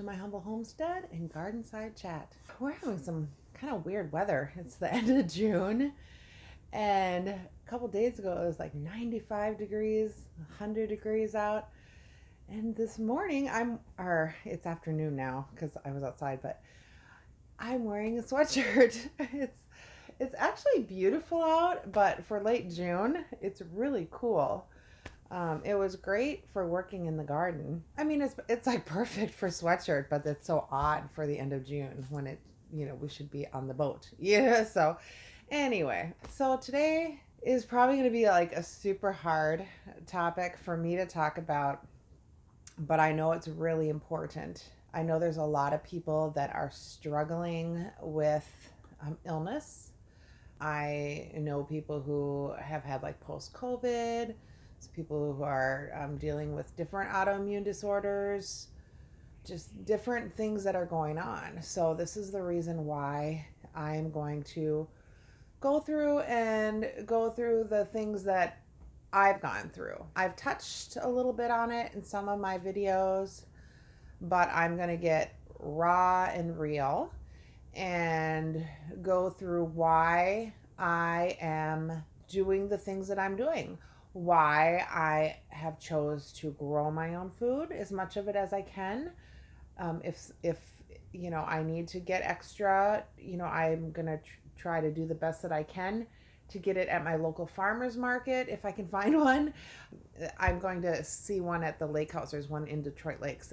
to my humble homestead and garden side chat. We're having some kind of weird weather. It's the end of June, and a couple days ago it was like 95 degrees, 100 degrees out. And this morning it's afternoon now because I was outside, but I'm wearing a sweatshirt. It's actually beautiful out, but for late June, it's really cool. It was great for working in the garden. I mean, it's like perfect for sweatshirt, but it's so odd for the end of June when we should be on the boat. Yeah. So anyway, so today is probably going to be like a super hard topic for me to talk about, but I know it's really important. I know there's a lot of people that are struggling with illness. I know people who have had like post-COVID, people who are dealing with different autoimmune disorders, just different things that are going on. So this is the reason why I'm going to go through the things that I've gone through. I've touched a little bit on it in some of my videos, but I'm going to get raw and real and go through why I am doing the things that I'm doing, why I have chose to grow my own food, as much of it as I can. If I need to get extra, I'm gonna try to do the best that I can to get it at my local farmers market if I can find one. I'm going to see one at the lake house. There's one in Detroit Lakes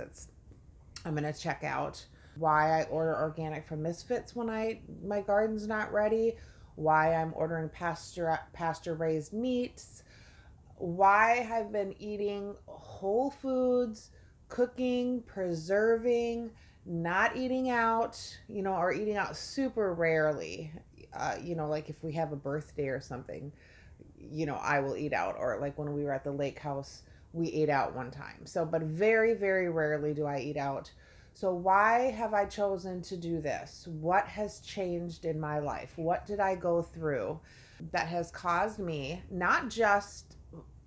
I'm gonna check out. Why I order organic from Misfits when my garden's not ready, why I'm ordering pasture raised meats, why I've been eating whole foods, cooking, preserving, not eating out, or eating out super rarely. Like if we have a birthday or something, I will eat out. Or like when we were at the lake house, we ate out one time. So, but very, very rarely do I eat out. So why have I chosen to do this? What has changed in my life? What did I go through that has caused me not just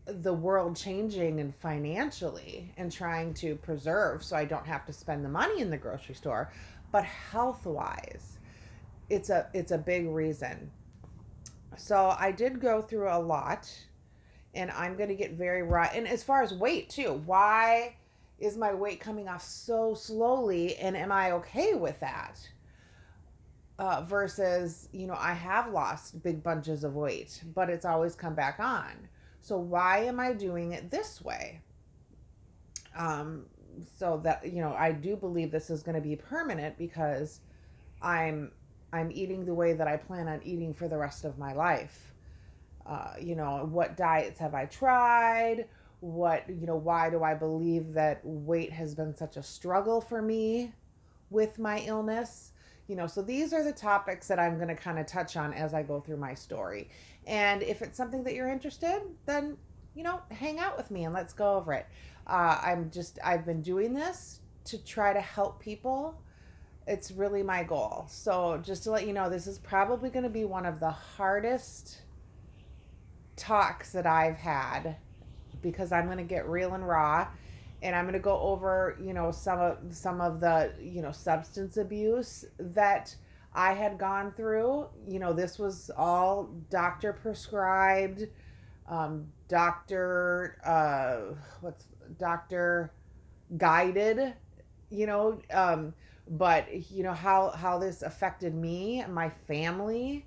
the world changing and financially and trying to preserve so I don't have to spend the money in the grocery store, but health wise, it's a big reason. So I did go through a lot, and I'm going to get very raw. And as far as weight too, why is my weight coming off so slowly, and am I okay with that? Versus, I have lost big bunches of weight, but it's always come back on. So why am I doing it this way? So that, I do believe this is going to be permanent because I'm eating the way that I plan on eating for the rest of my life. What diets have I tried? Why do I believe that weight has been such a struggle for me with my illness? So these are the topics that I'm going to kind of touch on as I go through my story. And if it's something that you're interested, then, hang out with me and let's go over it. I've been doing this to try to help people. It's really my goal. So just to let you know, this is probably going to be one of the hardest talks that I've had because I'm going to get real and raw, and I'm going to go over, some of the, substance abuse that I had gone through. This was all doctor prescribed, doctor guided, but how this affected me, my family,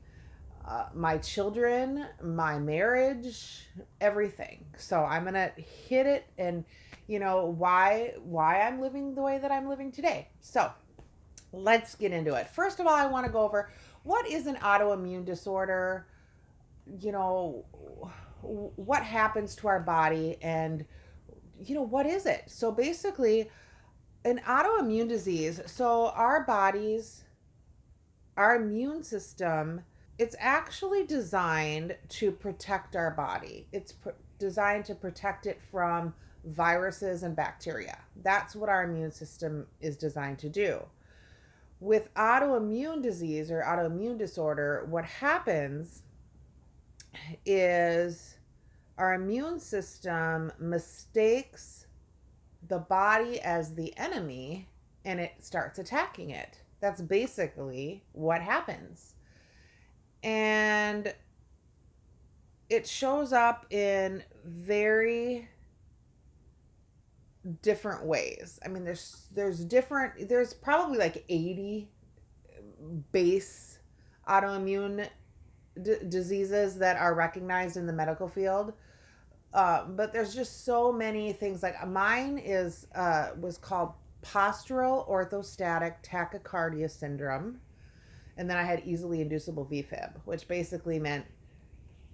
my children, my marriage, everything. So I'm gonna hit it, and why I'm living the way that I'm living today. So let's get into it. First of all, I want to go over what is an autoimmune disorder. What happens to our body, and what is it? So basically, an autoimmune disease. So our bodies, our immune system, it's actually designed to protect our body. It's designed to protect it from viruses and bacteria. That's what our immune system is designed to do. With autoimmune disease or autoimmune disorder, what happens is our immune system mistakes the body as the enemy and it starts attacking it. That's basically what happens. And it shows up in very different ways. I mean, there's probably like 80 base autoimmune diseases that are recognized in the medical field. But there's just so many things. Like mine is was called Postural Orthostatic Tachycardia syndrome, and then I had easily inducible VFib, which basically meant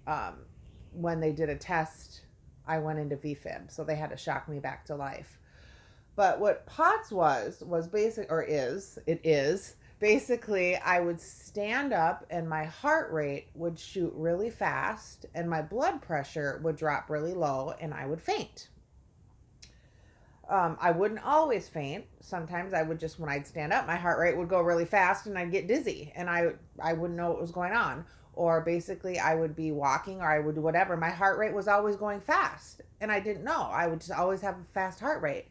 um, when they did a test, I went into VFib, so they had to shock me back to life. But what POTS was basic, or is, it is basically I would stand up and my heart rate would shoot really fast and my blood pressure would drop really low and I would faint. I wouldn't always faint. Sometimes I would just, when I'd stand up, my heart rate would go really fast and I'd get dizzy and I wouldn't know what was going on. Or basically I would be walking or I would do whatever. My heart rate was always going fast and I didn't know. I would just always have a fast heart rate.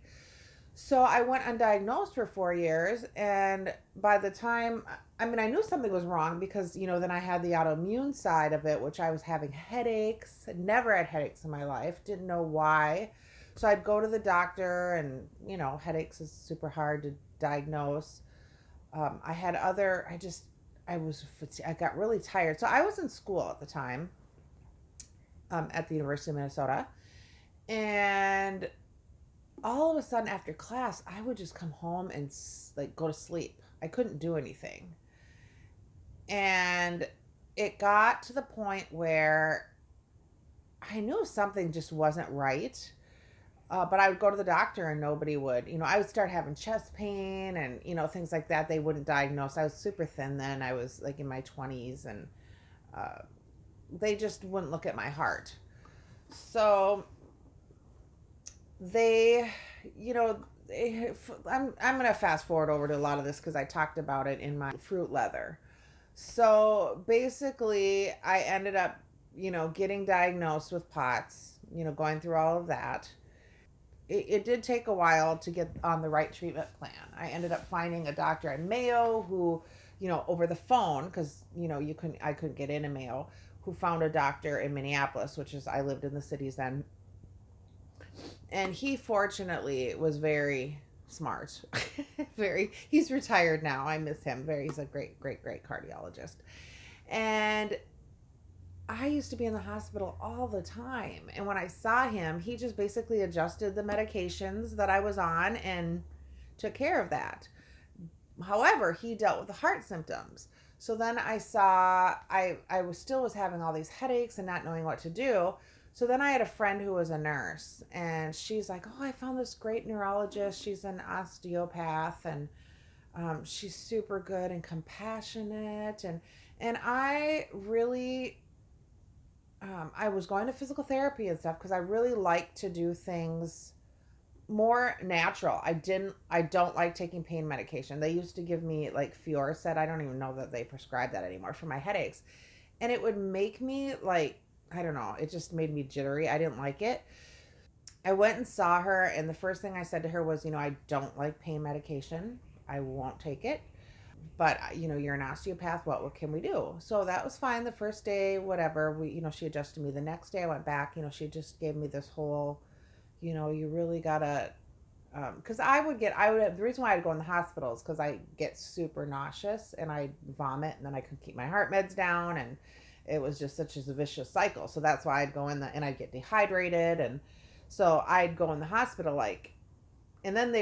So I went undiagnosed for 4 years. And by the time, I mean, I knew something was wrong because, then I had the autoimmune side of it, which I was having headaches. Never had headaches in my life. Didn't know why. So I'd go to the doctor and, headaches is super hard to diagnose. I had other, I got really tired. So I was in school at the time at the University of Minnesota. And all of a sudden after class, I would just come home and like go to sleep. I couldn't do anything. And it got to the point where I knew something just wasn't right. But I would go to the doctor and nobody would. I would start having chest pain and, things like that. They wouldn't diagnose. I was super thin then. I was like in my 20s and they just wouldn't look at my heart. So they, I'm going to fast forward over to a lot of this because I talked about it in my fruit leather. So basically, I ended up, getting diagnosed with POTS, going through all of that. It did take a while to get on the right treatment plan. I ended up finding a doctor at Mayo who, over the phone, because, I couldn't get into Mayo, who found a doctor in Minneapolis, I lived in the cities then. And he fortunately was very smart. He's retired now. I miss him. He's a great cardiologist. And I used to be in the hospital all the time. And when I saw him, he just basically adjusted the medications that I was on and took care of that. However, he dealt with the heart symptoms. So then I was having all these headaches and not knowing what to do. So then I had a friend who was a nurse and she's like, oh, I found this great neurologist. She's an osteopath and she's super good and compassionate. And I really, I was going to physical therapy and stuff because I really like to do things more natural. I don't like taking pain medication. They used to give me like Fioricet. I don't even know that they prescribe that anymore for my headaches. And it would make me like, I don't know, it just made me jittery. I didn't like it. I went and saw her, and the first thing I said to her was, I don't like pain medication. I won't take it. But, you're an osteopath. What can we do? So that was fine the first day, whatever. She adjusted me. The next day I went back, she just gave me this whole, you really gotta, because the reason why I'd go in the hospital is because I get super nauseous and I vomit and then I couldn't keep my heart meds down and it was just such a vicious cycle. So that's why I'd go in and I'd get dehydrated. And so I'd go in the hospital and then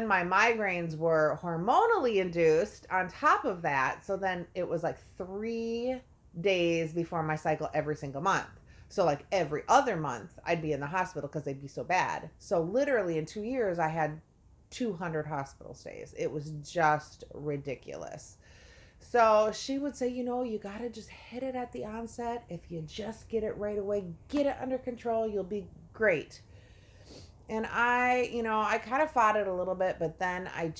my migraines were hormonally induced on top of that. So then it was like 3 days before my cycle every single month. So like every other month I'd be in the hospital because they'd be so bad. So literally in 2 years I had 200 hospital stays. It was just ridiculous. So she would say, you got to just hit it at the onset. If you just get it right away, get it under control, you'll be great. And I kind of fought it a little bit, but then I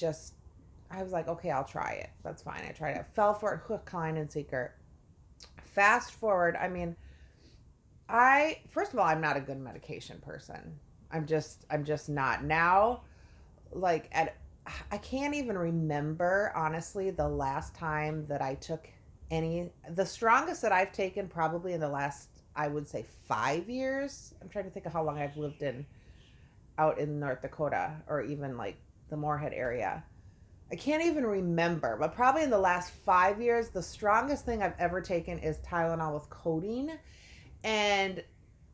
was like, okay, I'll try it. That's fine. I tried it. Fell for it, hook, line, and sinker. Fast forward, I mean, first of all, I'm not a good medication person. I'm just not. Now, like at, I can't even remember, honestly, the last time that I took the strongest that I've taken probably in the last, I would say 5 years. I'm trying to think of how long I've lived out in North Dakota or even like the Moorhead area. I can't even remember, but probably in the last 5 years, the strongest thing I've ever taken is Tylenol with codeine. And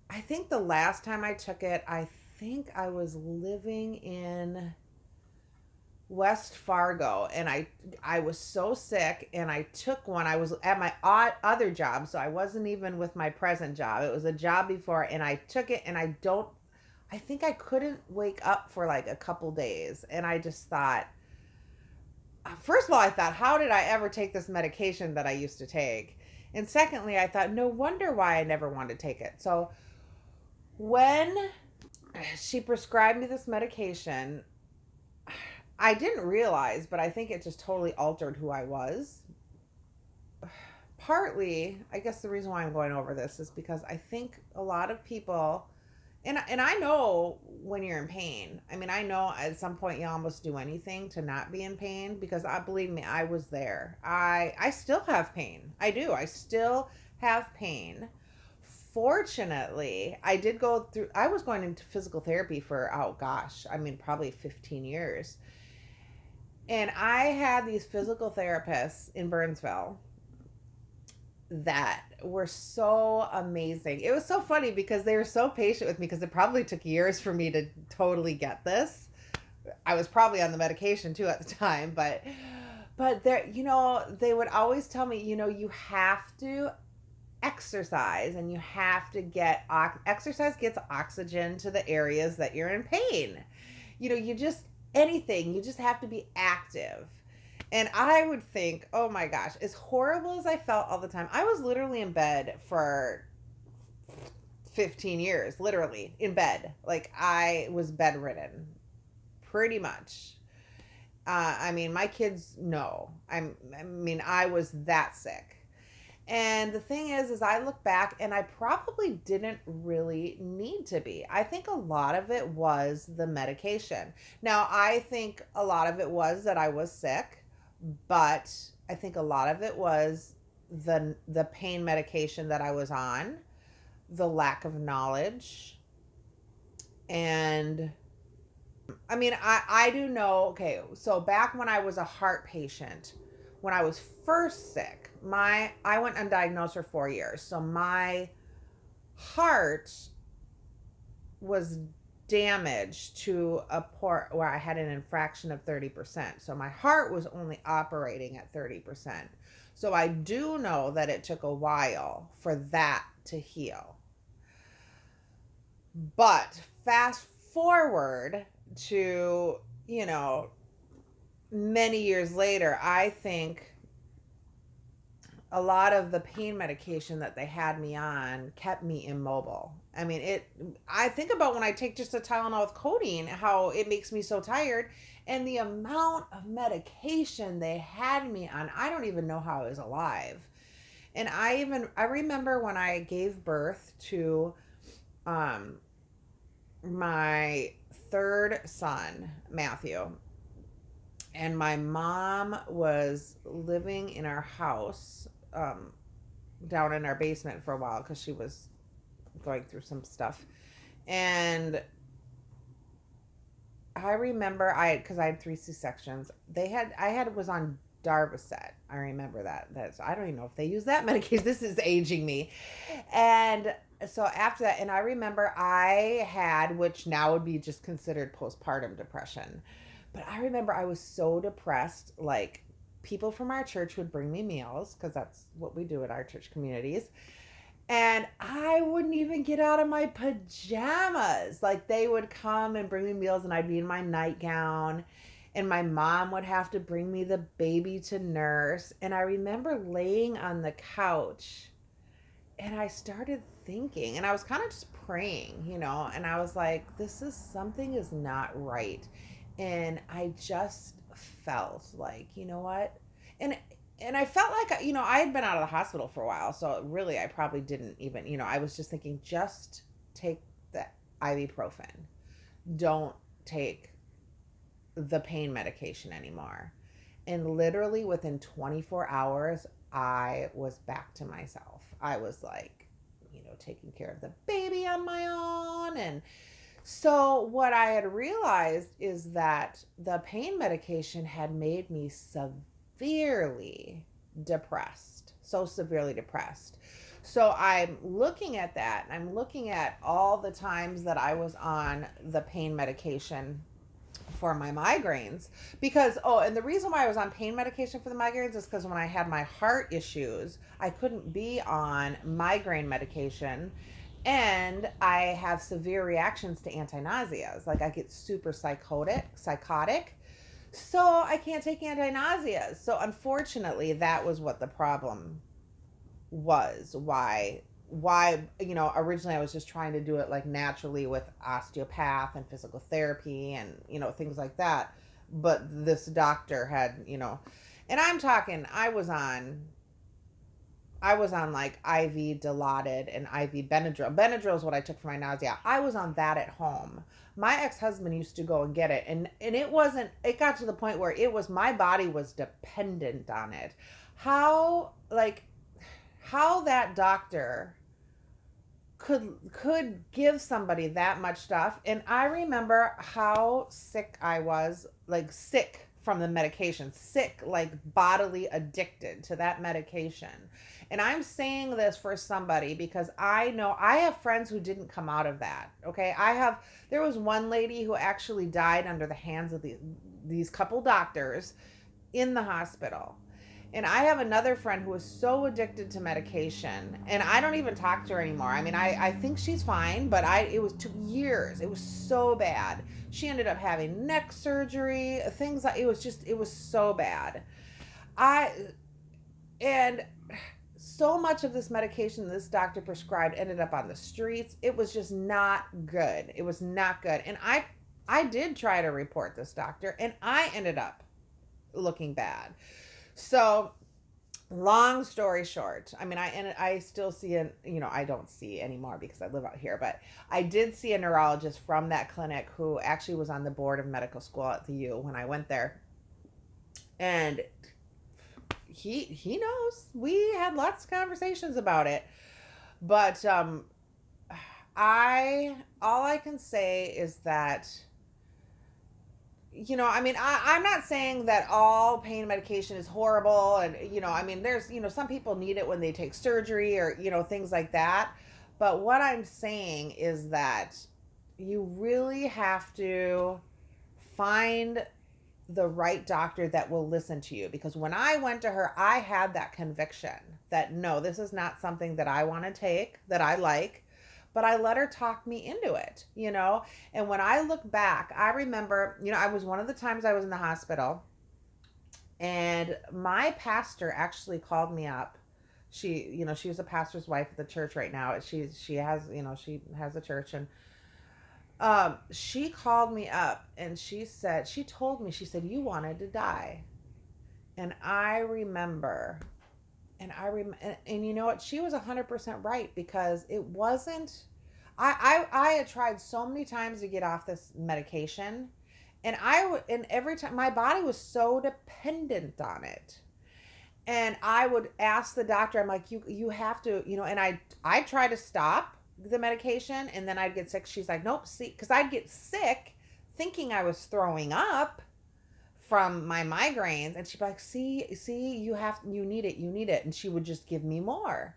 I think the last time I took it, I think I was living in West Fargo, and I was so sick, and I took one. I was at my other job, so I wasn't even with my present job. It was a job before, and I took it, and I think I couldn't wake up for like a couple days, and I just thought, first of all, I thought, how did I ever take this medication that I used to take? And secondly, I thought, no wonder why I never wanted to take it. So when she prescribed me this medication, I didn't realize, but I think it just totally altered who I was. Partly, I guess the reason why I'm going over this is because I think a lot of people, and I know when you're in pain. I mean, I know at some point you almost do anything to not be in pain, because believe me, I was there. I still have pain. I do. I still have pain. Fortunately, I was going into physical therapy for, oh gosh, I mean, probably 15 years. And I had these physical therapists in Burnsville that were so amazing. It was so funny because they were so patient with me, because it probably took years for me to totally get this. I was probably on the medication too at the time, but they would always tell me, you have to exercise, and you have to exercise gets oxygen to the areas that you're in pain. You just anything, you just have to be active. And I would think, oh my gosh, as horrible as I felt all the time, I was literally in bed for 15 years, literally in bed. Like, I was bedridden pretty much. I mean, my kids know. I was that sick. And the thing is I look back and I probably didn't really need to be. I think a lot of it was the medication. Now, I think a lot of it was that I was sick, but I think a lot of it was the pain medication that I was on, the lack of knowledge. And I mean, I do know, okay, so back when I was a heart patient, when I was first sick, I went undiagnosed for 4 years. So my heart was damaged to a point where I had an infraction of 30%. So my heart was only operating at 30%. So I do know that it took a while for that to heal. But fast forward to, many years later, I think a lot of the pain medication that they had me on kept me immobile. I mean, I think about when I take just a Tylenol with codeine, how it makes me so tired, and the amount of medication they had me on, I don't even know how I was alive. And I remember when I gave birth to my third son, Matthew, and my mom was living in our house down in our basement for a while because she was going through some stuff. And I remember because I had 3 C-sections. Was on Darvocet. I remember that. I don't even know if they use that medication. This is aging me. And so after that, and I remember I had, which now would be just considered postpartum depression. But I remember I was so depressed, like people from our church would bring me meals, because that's what we do at our church communities. And I wouldn't even get out of my pajamas. Like, they would come and bring me meals, and I'd be in my nightgown, and my mom would have to bring me the baby to nurse. And I remember laying on the couch, and I started thinking, and I was kind of just praying, and I was like, something is not right. And I just felt like, you know what? And I felt like, I had been out of the hospital for a while. So really, I probably didn't even, I was just thinking, just take the ibuprofen. Don't take the pain medication anymore. And literally within 24 hours, I was back to myself. I was like, taking care of the baby on my own. And so what I had realized is that the pain medication had made me severely depressed, so severely depressed. So I'm looking at that, and I'm looking at all the times that I was on the pain medication for my migraines, because and the reason why I was on pain medication for the migraines is because when I had my heart issues, I couldn't be on migraine medication, and I have severe reactions to anti-nauseas. Like I get super psychotic, so I can't take anti-nauseas. So unfortunately, that was what the problem was. Why originally I was just trying to do it like naturally with osteopath and physical therapy and things like that, but this doctor had and I'm talking I was on like IV Dilaudid and IV Benadryl is what I took for my nausea. I was on that at home. My ex-husband used to go and get it, and it got to the point where my body was dependent on it. How that doctor could give somebody that much stuff. And I remember how sick I was, like sick from the medication, sick, like bodily addicted to that medication. And I'm saying this for somebody because I know I have friends who didn't come out of that. Okay. There was one lady who actually died under the hands of these couple doctors in the hospital. And I have another friend who was so addicted to medication, and I don't even talk to her anymore. I mean, I think she's fine, but took years. It was so bad. She ended up having neck surgery, things like, it was so bad. And so much of this medication this doctor prescribed ended up on the streets. It was just not good. It was not good. And I did try to report this doctor, and I ended up looking bad. So long story short, I mean, I still see I don't see anymore because I live out here, but I did see a neurologist from that clinic who actually was on the board of medical school at the U when I went there. And he knows. We had lots of conversations about it. But all I can say is that I mean, I'm not saying that all pain medication is horrible. And, I mean, there's, some people need it when they take surgery or, things like that. But what I'm saying is that you really have to find the right doctor that will listen to you. Because when I went to her, I had that conviction that, no, this is not something that I want to take, that I like. But I let her talk me into it, And when I look back, I remember, I was one of the times I was in the hospital, and my pastor actually called me up. She was a pastor's wife at the church right now. She has a church, and she called me up and she told me, she said, you wanted to die. And I remember, and you know what? She was 100% right, because it wasn't, I had tried so many times to get off this medication, and every time my body was so dependent on it. And I would ask the doctor, I'm like, you have to, and I try to stop the medication, and then I'd get sick. She's like, nope, see, because I'd get sick thinking I was throwing up from my migraines, and she'd be like, see, you need it. And she would just give me more.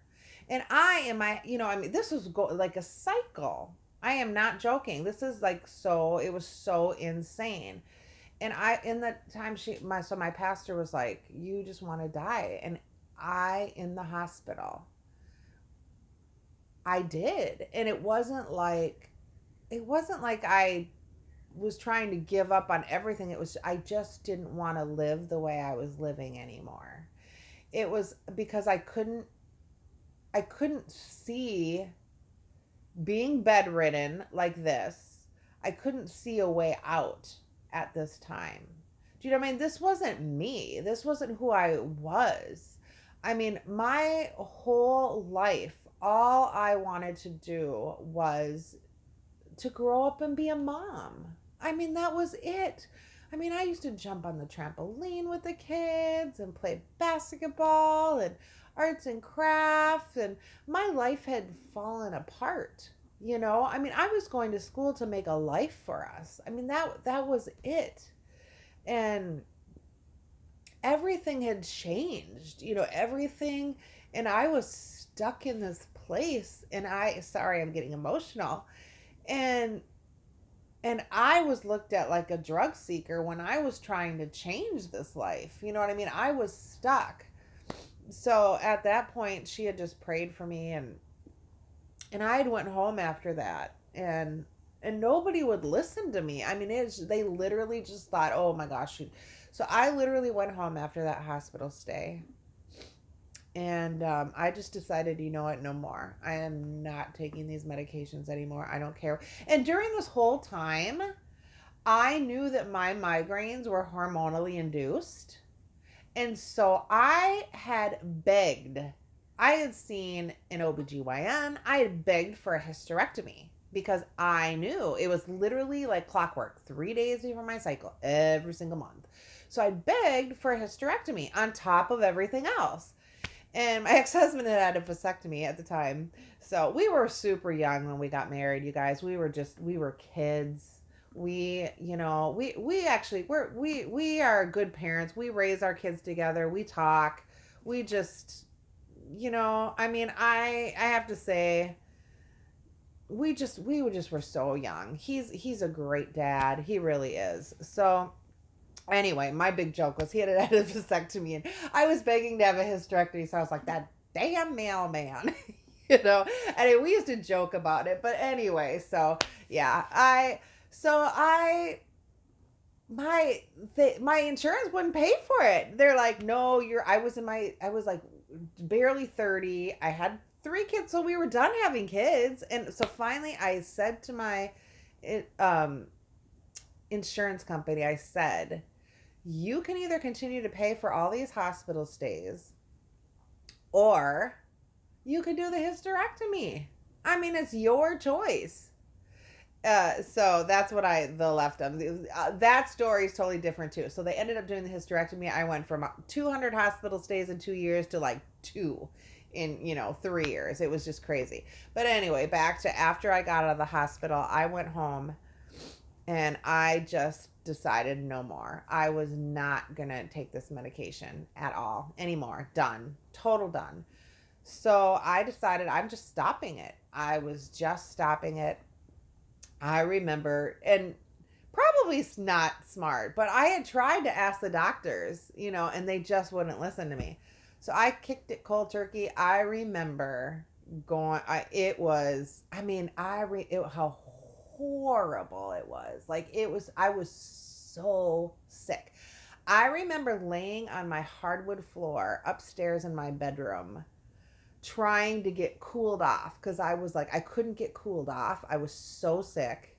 And I mean, this was like a cycle. I am not joking. This is like, it was so insane. And in the time my pastor was like, you just want to die. And in the hospital, I did. And it wasn't like I was trying to give up on everything. I just didn't want to live the way I was living anymore. It was because I couldn't see being bedridden like this. I couldn't see a way out at this time. Do you know what I mean? This wasn't me. This wasn't who I was. I mean, my whole life, all I wanted to do was to grow up and be a mom. I mean, that was it. I mean, I used to jump on the trampoline with the kids and play basketball and arts and crafts, and my life had fallen apart. I mean, I was going to school to make a life for us. I mean, that was it. And everything had changed, everything, and I was stuck in this place, and sorry, I'm getting emotional. And I was looked at like a drug seeker when I was trying to change this life. You know what I mean? I was stuck. So at that point, she had just prayed for me, and I had went home after that, and nobody would listen to me. I mean, they literally just thought, oh my gosh. So I literally went home after that hospital stay, and I just decided, you know what, no more. I am not taking these medications anymore. I don't care. And during this whole time, I knew that my migraines were hormonally induced. And so I had begged. I had seen an OBGYN. I had begged for a hysterectomy because I knew it was literally like clockwork, 3 days before my cycle, every single month. So I begged for a hysterectomy on top of everything else. And my ex-husband had a vasectomy at the time. So we were super young when we got married, you guys. We were kids. We are good parents. We raise our kids together. We talk. We just, I mean, I have to say, we were so young. He's a great dad. He really is. So anyway, my big joke was he had a vasectomy, and I was begging to have a hysterectomy. So I was like, that damn mailman, And we used to joke about it. But anyway, so yeah, my insurance wouldn't pay for it. They're like, no, I was like barely 30. I had 3 kids, so we were done having kids. And so finally I said to my insurance company, I said, you can either continue to pay for all these hospital stays, or you could do the hysterectomy. I mean, it's your choice. So that's what the left them. That story is totally different too. So they ended up doing the hysterectomy. I went from 200 hospital stays in 2 years to like 2 in 3 years. It was just crazy. But anyway, back to after I got out of the hospital, I went home, and I just decided no more. I was not gonna take this medication at all anymore. Done. Total done. So I decided I'm just stopping it. I was just stopping it. I remember, and probably not smart, but I had tried to ask the doctors, and they just wouldn't listen to me. So I kicked it cold turkey. I remember how horrible it was. Like I was so sick. I remember laying on my hardwood floor upstairs in my bedroom, trying to get cooled off, because I was like, I couldn't get cooled off. I was so sick,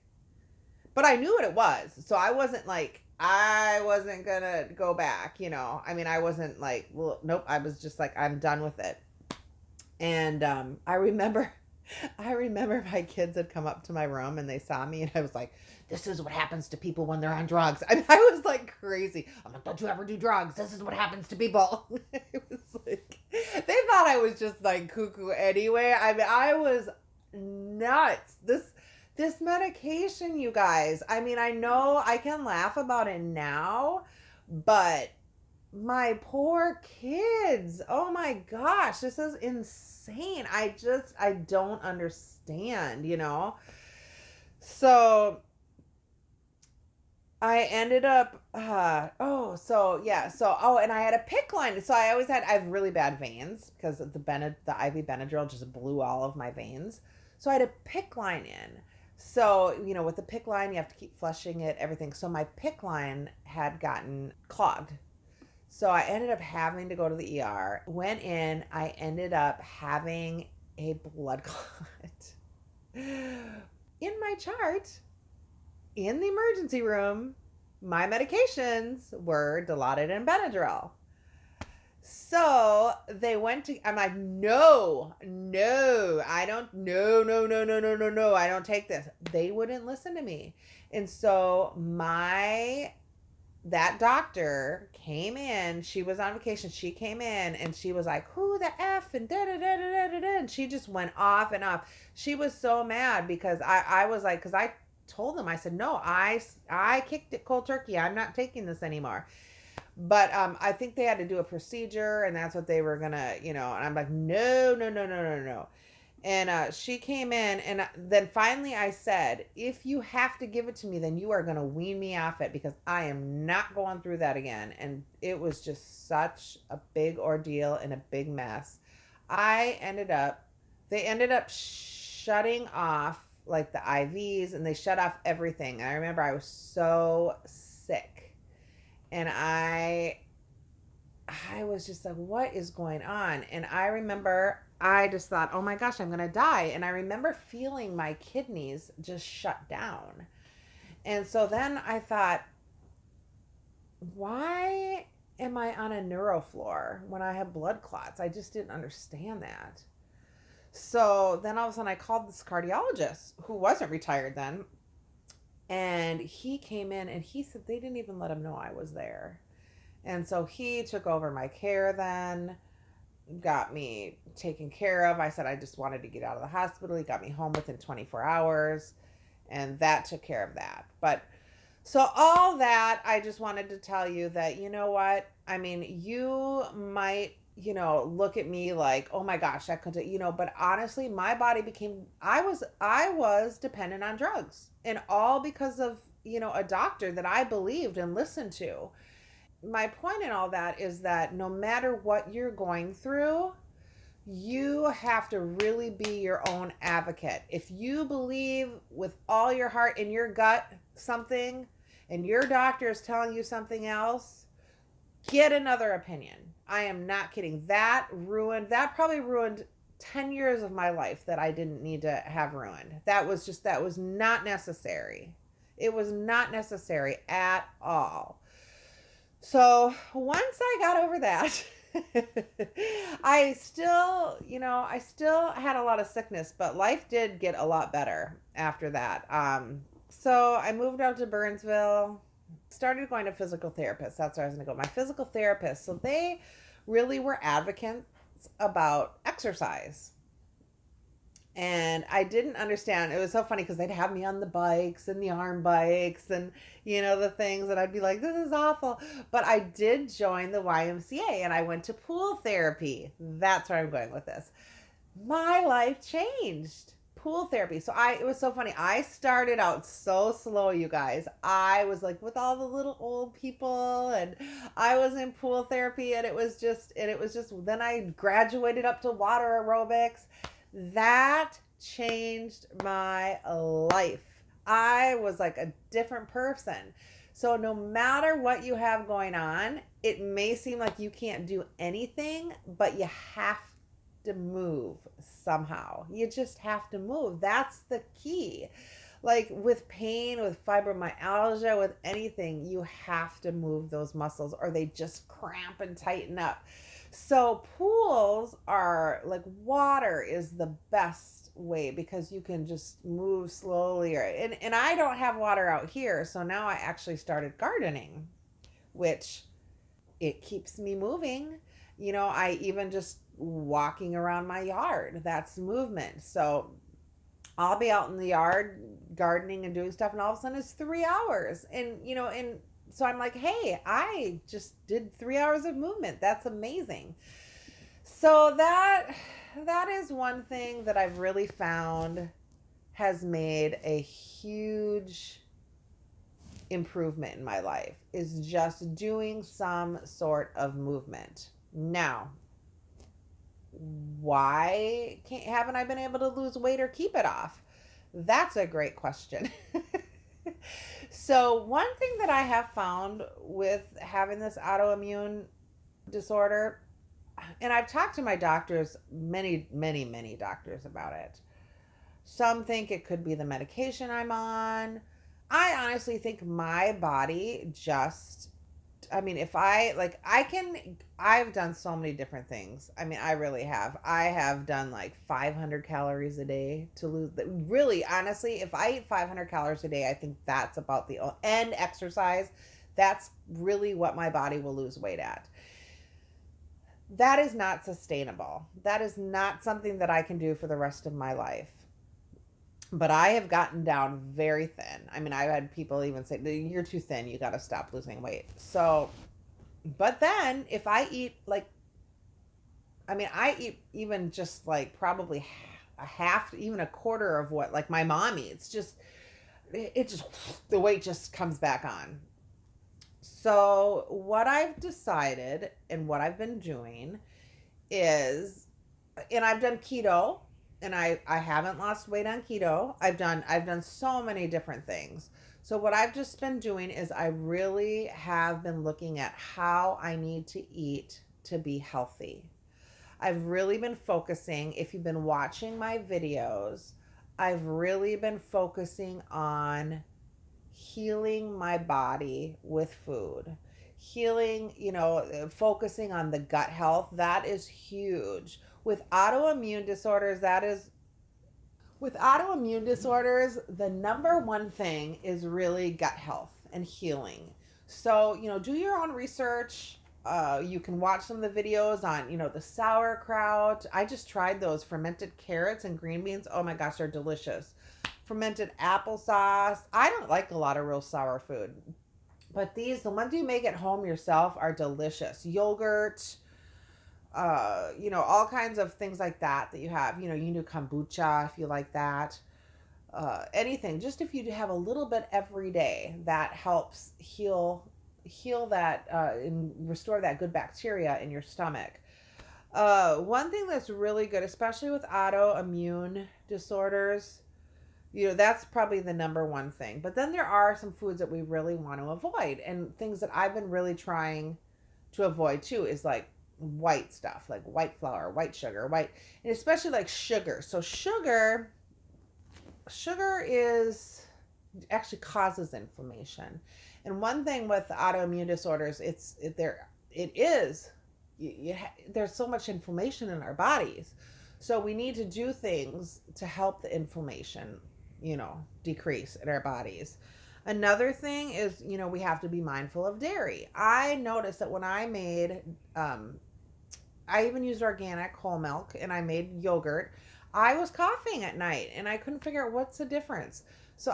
but I knew what it was. So I wasn't gonna go back, I mean, I wasn't like, well, nope. I was just like, I'm done with it. And I remember my kids had come up to my room, and they saw me, and I was like, this is what happens to people when they're on drugs. I mean, I was like crazy. I'm like, don't you ever do drugs. This is what happens to people. It was like, they thought I was just like cuckoo anyway. I mean, I was nuts. This medication, you guys. I mean, I know I can laugh about it now, but my poor kids. Oh my gosh, this is insane. I don't understand, So I ended up, and I had a PICC line. So I have really bad veins because the IV Benadryl just blew all of my veins. So I had a PICC line in. So, with the PICC line, you have to keep flushing it, everything. So my PICC line had gotten clogged. So I ended up having to go to the ER. Went in, I ended up having a blood clot. In my chart, in the emergency room, my medications were Dilaudid and Benadryl. So they went to, I'm like, no, I don't, no, I don't take this. They wouldn't listen to me. And so my that doctor came in. She was on vacation. She came in and she was like, who the F and da da da da da da. And she just went off and off. She was so mad because I was like, because I told them, I said, no, I kicked it cold turkey. I'm not taking this anymore. But I think they had to do a procedure and that's what they were going to, and I'm like, no, no, no, no, no, no. And she came in, and then finally I said, if you have to give it to me, then you are going to wean me off it because I am not going through that again. And it was just such a big ordeal and a big mess. They ended up shutting off like the IVs and they shut off everything. And I remember I was so sick and I was just like, what is going on? And I remember I just thought, oh my gosh, I'm going to die. And I remember feeling my kidneys just shut down. And so then I thought, why am I on a neurofloor when I have blood clots? I just didn't understand that. So then all of a sudden I called this cardiologist who wasn't retired then. And he came in and he said they didn't even let him know I was there. And so he took over my care then, got me taken care of. I said I just wanted to get out of the hospital. He got me home within 24 hours, and that took care of that. But so all that, I just wanted to tell you that, you know what? I mean, you might, look at me like, oh my gosh, that could, but honestly, my body I was dependent on drugs, and all because of, a doctor that I believed and listened to. My point in all that is that no matter what you're going through, you have to really be your own advocate. If you believe with all your heart in your gut something and your doctor is telling you something else, get another opinion. I am not kidding. That probably ruined 10 years of my life that I didn't need to have ruined. That was not necessary. It was not necessary at all. So once I got over that, I still had a lot of sickness, but life did get a lot better after that. So I moved out to Burnsville, started going to physical therapists. That's where I was going to go. My physical therapist. So they really were advocates about exercise. And I didn't understand. It was so funny because they'd have me on the bikes and the arm bikes and, the things. And I'd be like, this is awful. But I did join the YMCA and I went to pool therapy. That's where I'm going with this. My life changed. Pool therapy. So it was so funny. I started out so slow, you guys. I was like with all the little old people and I was in pool therapy and it was just, then I graduated up to water aerobics. That changed my life. I was like a different person. So no matter what you have going on, it may seem like you can't do anything, but you have to move somehow. You just have to move. That's the key. Like with pain, with fibromyalgia, with anything, you have to move those muscles or they just cramp and tighten up. So pools are like water is the best way because you can just move slowly. And I don't have water out here. So now I actually started gardening, which it keeps me moving. I even just walking around my yard, that's movement. So I'll be out in the yard gardening and doing stuff and all of a sudden it's 3 hours. And so I'm like, hey, I just did 3 hours of movement. That's amazing. So that is one thing that I've really found has made a huge improvement in my life is just doing some sort of movement. Now, why haven't I been able to lose weight or keep it off? That's a great question. So one thing that I have found with having this autoimmune disorder, and I've talked to my doctors, many, many, many doctors about it. Some think it could be the medication I'm on. I honestly think my body just, if I've done so many different things. I really have. I have done like 500 calories a day to lose. Really, honestly, if I eat 500 calories a day, I think that's about and exercise, That's really what my body will lose weight at. That is not sustainable. That is not something that I can do for the rest of my life. But I have gotten down very thin. I mean, I've had people even say, you're too thin. You got to stop losing weight. So, but then if I eat like, I mean, I eat even just like probably a half, even a quarter of what like my mom eats. Just, it just, the weight just comes back on. So, what I've decided and what I've been doing is, and I've done keto, and I haven't lost weight on keto. I've done so many different things. So what I've just been doing is I really have been looking at how I need to eat to be healthy. I've really been focusing, if you've been watching my videos, I've really been focusing on healing my body with food. Healing, focusing on the gut health, that is huge. With autoimmune disorders, the number one thing is really gut health and healing. So, do your own research. You can watch some of the videos on, the sauerkraut. I just tried those fermented carrots and green beans. Oh my gosh, they're delicious. Fermented applesauce. I don't like a lot of real sour food, but the ones you make at home yourself are delicious. Yogurt, all kinds of things like that you have. You can do kombucha if you like that. Anything, just if you have a little bit every day, that helps heal that and restore that good bacteria in your stomach. One thing that's really good, especially with autoimmune disorders, that's probably the number one thing. But then there are some foods that we really want to avoid, and things that I've been really trying to avoid too is like white stuff, like white flour, white sugar, and especially like sugar. So sugar is actually causes inflammation. And one thing with autoimmune disorders, there's so much inflammation in our bodies. So we need to do things to help the inflammation, decrease in our bodies. Another thing is, we have to be mindful of dairy. I noticed that when I made, I even used organic whole milk and I made yogurt, I was coughing at night and I couldn't figure out what's the difference. So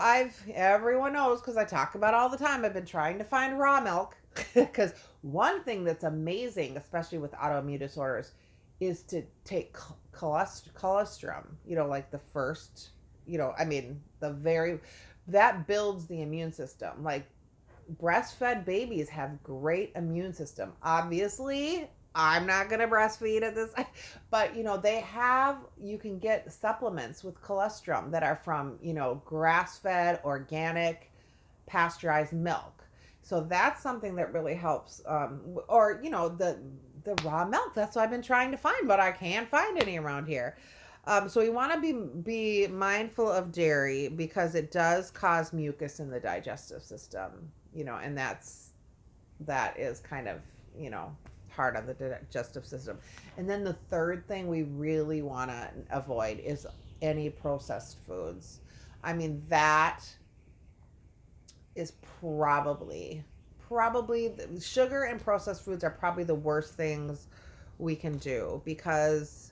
everyone knows, because I talk about it all the time, I've been trying to find raw milk. Because one thing that's amazing, especially with autoimmune disorders, is to take colostrum, like the first, that builds the immune system. Like breastfed babies have great immune system. Obviously, I'm not going to breastfeed at this, but you can get supplements with colostrum that are from, grass-fed, organic, pasteurized milk. So that's something that really helps. Or, the raw milk. That's what I've been trying to find, but I can't find any around here. So we want to be mindful of dairy because it does cause mucus in the digestive system, and that is kind of, hard on the digestive system. And then the third thing we really want to avoid is any processed foods. I mean, that is probably sugar and processed foods are probably the worst things we can do, because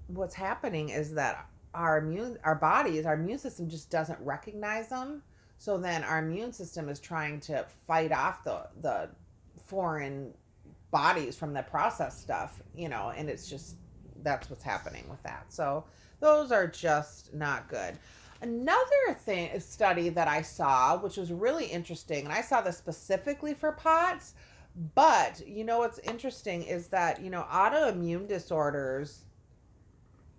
what's happening is that our immune system just doesn't recognize them. So then our immune system is trying to fight off the foreign bodies from the processed stuff, and that's what's happening with that. So those are just not good. Another study that I saw, which was really interesting, and I saw this specifically for POTS, but what's interesting is that, autoimmune disorders,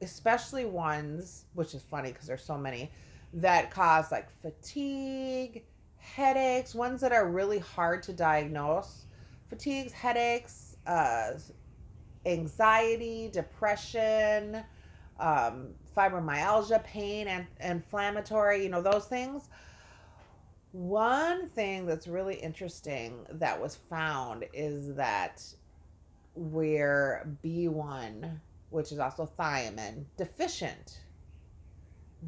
especially ones, which is funny because there's so many, that cause like fatigue, headaches, ones that are really hard to diagnose. Fatigues, headaches, anxiety, depression, fibromyalgia, pain, and inflammatory, those things. One thing that's really interesting that was found is that we're B1, which is also thiamine, deficient.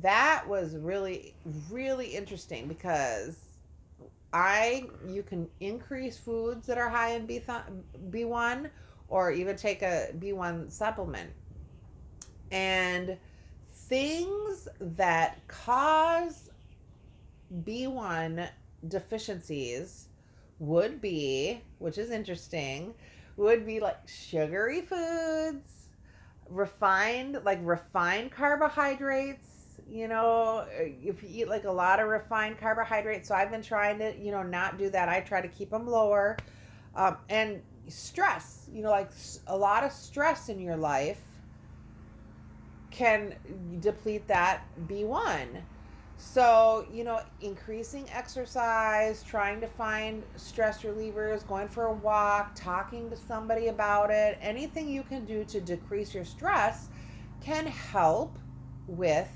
That was really, really interesting because You can increase foods that are high in B1, or even take a B1 supplement. And things that cause B1 deficiencies would be, which is interesting, would be like sugary foods, refined carbohydrates. If you eat like a lot of refined carbohydrates, so I've been trying to, not do that. I try to keep them lower. And stress, like a lot of stress in your life can deplete that B1. So, increasing exercise, trying to find stress relievers, going for a walk, talking to somebody about it, anything you can do to decrease your stress can help with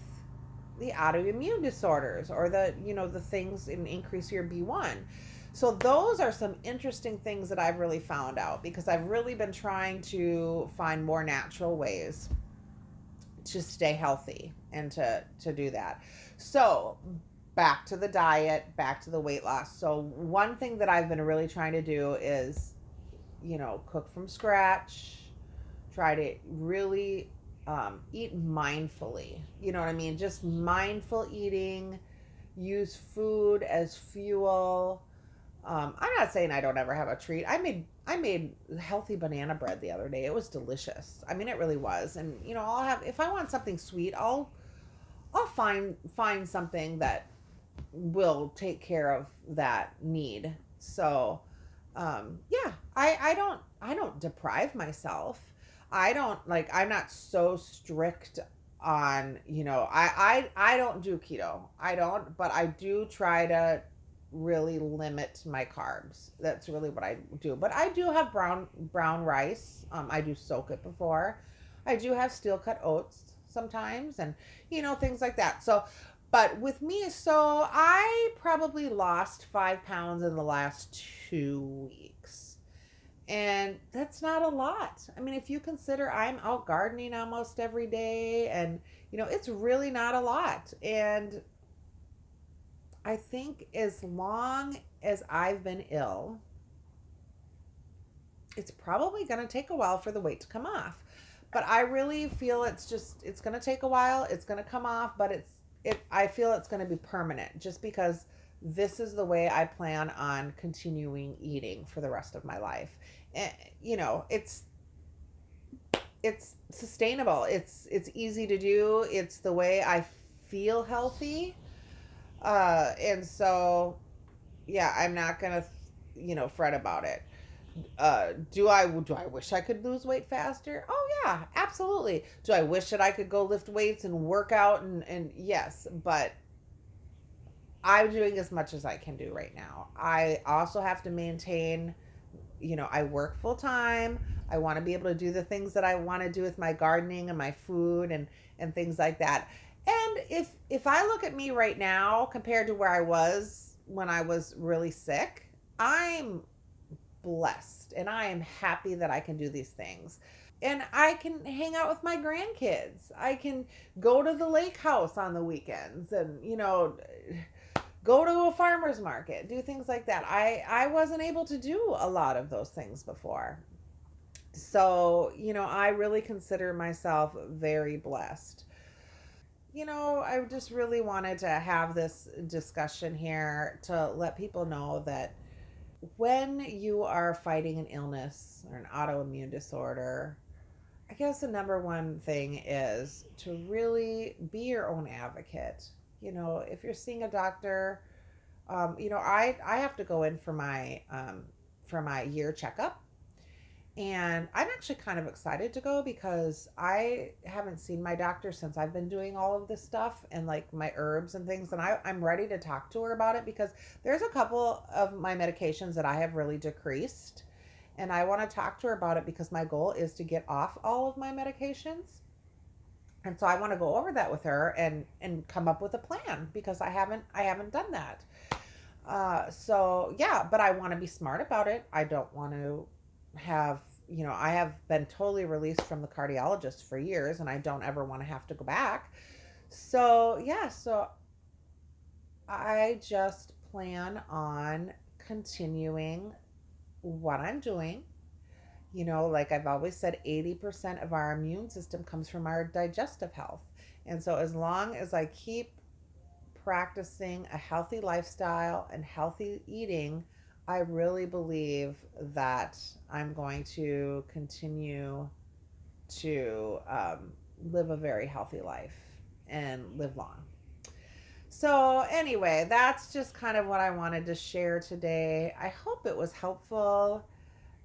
the autoimmune disorders, or the things, and increase your B1. So those are some interesting things that I've really found out, because I've really been trying to find more natural ways to stay healthy and to do that. So back to the diet, back to the weight loss. So one thing that I've been really trying to do is, cook from scratch, try to really eat mindfully. You know what I mean? Just mindful eating, use food as fuel. I'm not saying I don't ever have a treat. I made healthy banana bread the other day. It was delicious. I mean, it really was. And I'll have, if I want something sweet, I'll find something that will take care of that need. So, yeah, I don't deprive myself. I don't, like, I'm not so strict on, I don't do keto. I don't, but I do try to really limit my carbs. That's really what I do. But I do have brown rice. I do soak it before. I do have steel cut oats sometimes, and things like that. So, but with me, so I probably lost 5 pounds in the last 2 weeks. And that's not a lot. I mean, if you consider I'm out gardening almost every day, and it's really not a lot. And I think as long as I've been ill, it's probably going to take a while for the weight to come off. But I really feel it's going to take a while. It's going to come off, but I feel it's going to be permanent, just because this is the way I plan on continuing eating for the rest of my life. And, it's sustainable. It's easy to do. It's the way I feel healthy. And so, yeah, I'm not gonna, fret about it. Do I wish I could lose weight faster? Oh yeah, absolutely. Do I wish that I could go lift weights and work out, and yes, but I'm doing as much as I can do right now. I also have to maintain, I work full time. I want to be able to do the things that I want to do with my gardening and my food, and things like that. And if I look at me right now compared to where I was when I was really sick, I'm blessed, and I am happy that I can do these things. And I can hang out with my grandkids. I can go to the lake house on the weekends, and go to a farmer's market, do things like that. I wasn't able to do a lot of those things before. So, I really consider myself very blessed. I just really wanted to have this discussion here to let people know that when you are fighting an illness or an autoimmune disorder, I guess the number one thing is to really be your own advocate. If you're seeing a doctor, I have to go in for my year checkup. And I'm actually kind of excited to go, because I haven't seen my doctor since I've been doing all of this stuff, and like my herbs and things. And I'm ready to talk to her about it, because there's a couple of my medications that I have really decreased. And I want to talk to her about it, because my goal is to get off all of my medications. And so I want to go over that with her, and come up with a plan, because I haven't done that. So yeah, but I want to be smart about it. I don't want to have, I have been totally released from the cardiologist for years, and I don't ever want to have to go back. So yeah, so I just plan on continuing what I'm doing. You know, like I've always said, 80% of our immune system comes from our digestive health. And so as long as I keep practicing a healthy lifestyle and healthy eating, I really believe that I'm going to continue to live a very healthy life and live long. So, anyway, that's just kind of what I wanted to share today. I hope it was helpful.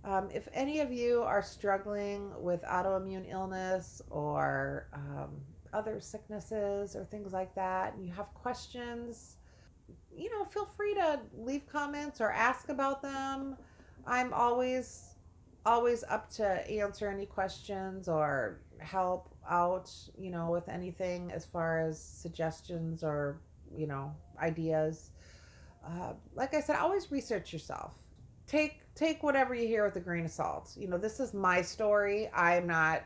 If any of you are struggling with autoimmune illness or other sicknesses or things like that, and you have questions, feel free to leave comments or ask about them. I'm always up to answer any questions or help out, with anything as far as suggestions or, ideas. Like I said, always research yourself. Take whatever you hear with a grain of salt. This is my story. I'm not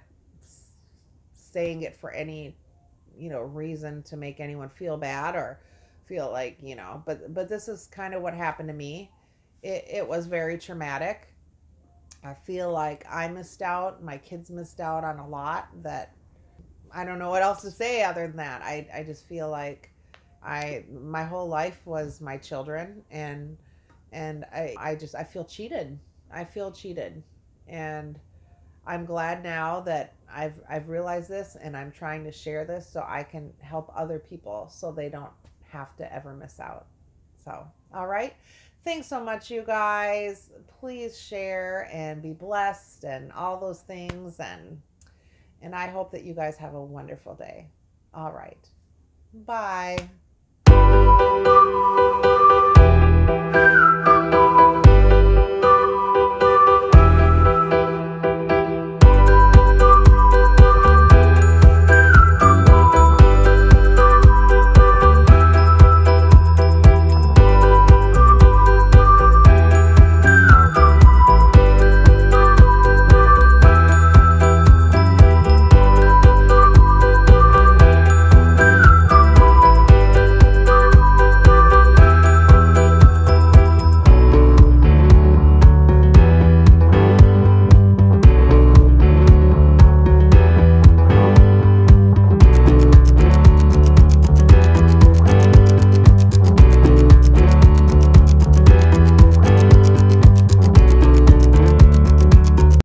saying it for any, reason to make anyone feel bad or feel like, but this is kind of what happened to me. It was very traumatic. I feel like I missed out. My kids missed out on a lot that I don't know what else to say other than that. I just feel like my whole life was my children, and I feel cheated. I feel cheated. And I'm glad now that I've realized this, and I'm trying to share this so I can help other people so they don't have to ever miss out. So, all right. Thanks so much, you guys. Please share and be blessed and all those things, and I hope that you guys have a wonderful day. All right. Bye.